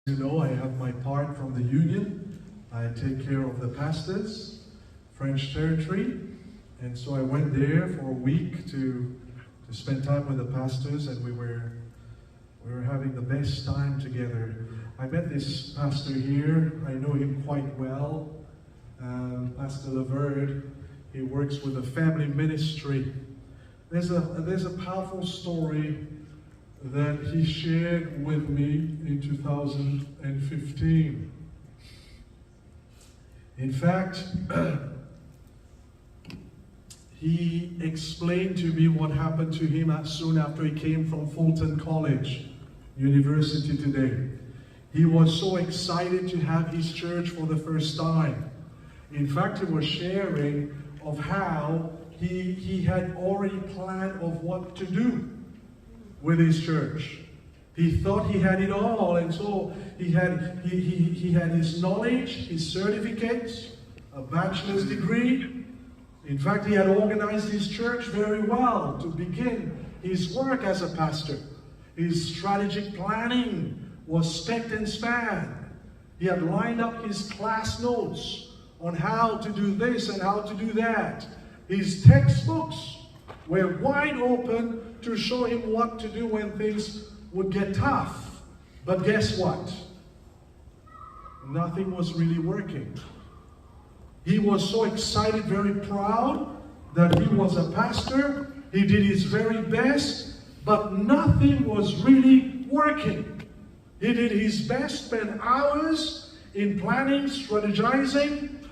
You know, I have my part from the union. I take care of the pastors, French territory. And so I went there for a week to spend time with the pastors, and we were having the best time together. I met this pastor here. I know him quite well. Pastor Laverde. He works with a family ministry. There's a powerful story that he shared with me in 2015. In fact, he explained to me what happened to him soon after he came from Fulton College, University today. He was so excited to have his church for the first time. In fact, he was sharing of how he had already planned of what to do with his church. He thought he had it all, and so he had his knowledge, his certificates, a bachelor's degree. In fact, he had organized his church very well to begin his work as a pastor. His strategic planning was spick and span. He had lined up his class notes on how to do this and how to do that. His textbooks were wide open to show him what to do when things would get tough. But guess what? Nothing was really working. He was so excited, very proud that he was a pastor. He did his very best, but nothing was really working. He did his best, spent hours in planning, strategizing,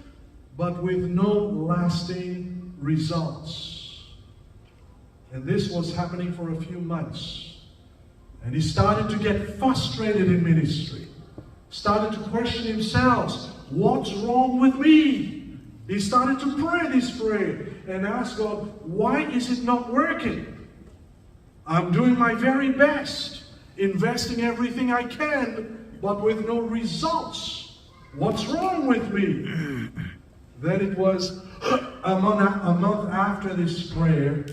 but with no lasting results. And this was happening for a few months. And he started to get frustrated in ministry. Started to question himself, what's wrong with me? He started to pray this prayer and ask God, why is it not working? I'm doing my very best, investing everything I can, but with no results. What's wrong with me? Then it was a month after this prayer,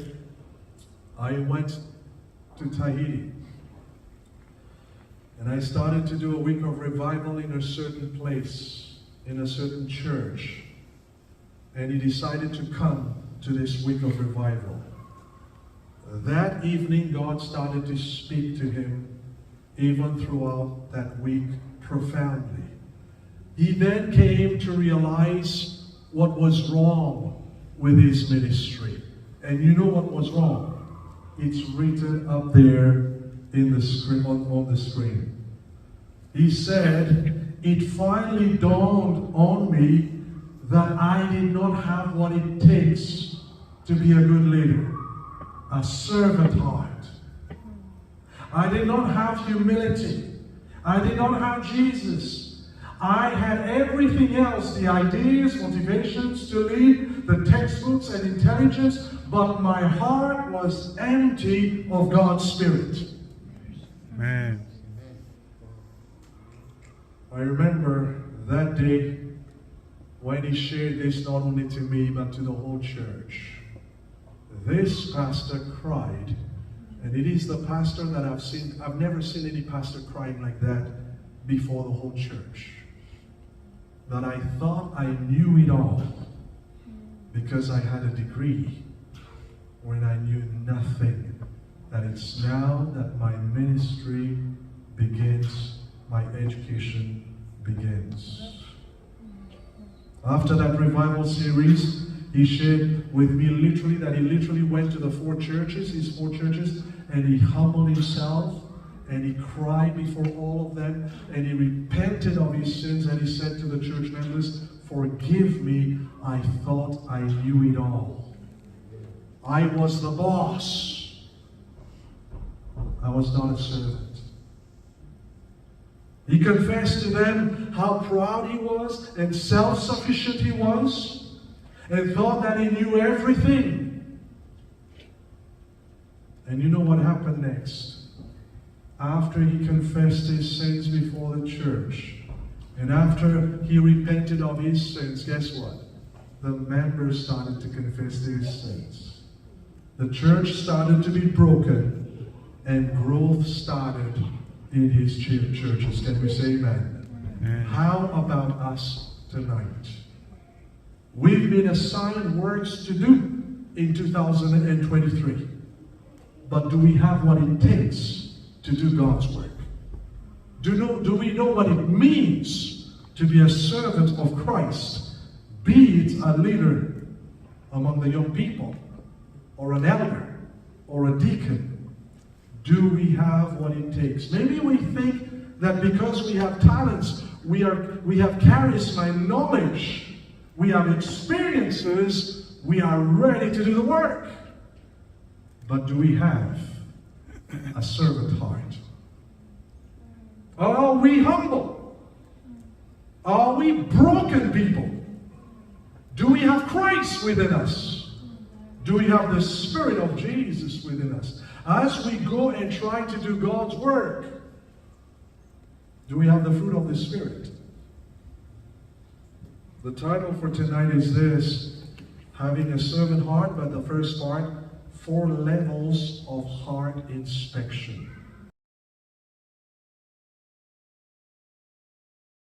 I went to Tahiti. And I started to do a week of revival in a certain place, in a certain church. And he decided to come to this week of revival. That evening, God started to speak to him, even throughout that week, profoundly. He then came to realize what was wrong with his ministry. And you know what was wrong? It's written up there in the screen, on the screen. He said, it finally dawned on me that I did not have what it takes to be a good leader. A servant heart. I did not have humility. I did not have Jesus. I had everything else, the ideas, motivations to lead, the textbooks and intelligence, but my heart was empty of God's Spirit. Man. I remember that day when he shared this not only to me, but to the whole church. This pastor cried, and it is the pastor that I've never seen any pastor crying like that before the whole church. That I thought I knew it all because I had a degree when I knew nothing. That it's now that my ministry begins, my education begins. After that revival series, he shared with me literally that he literally went to his four churches, and he humbled himself. And he cried before all of them, and he repented of his sins, and he said to the church members, forgive me, I thought I knew it all. I was the boss. I was not a servant. He confessed to them how proud he was and self-sufficient he was, and thought that he knew everything. And you know what happened next? After he confessed his sins before the church, and after he repented of his sins, guess what? The members started to confess their sins. The church started to be broken, and growth started in his churches. Can we say amen? Amen. How about us tonight? We've been assigned works to do in 2023. But do we have what it takes to do God's work? Do we know what it means to be a servant of Christ? Be it a leader among the young people, or an elder, or a deacon. Do we have what it takes? Maybe we think that because we have talents, we have charisma and knowledge, we have experiences, we are ready to do the work. But do we have a servant heart? Are we humble? Are we broken people? Do we have Christ within us? Do we have the Spirit of Jesus within us? As we go and try to do God's work, do we have the fruit of the Spirit? The title for tonight is this: having a servant heart, but the first part, 4 levels of heart inspection.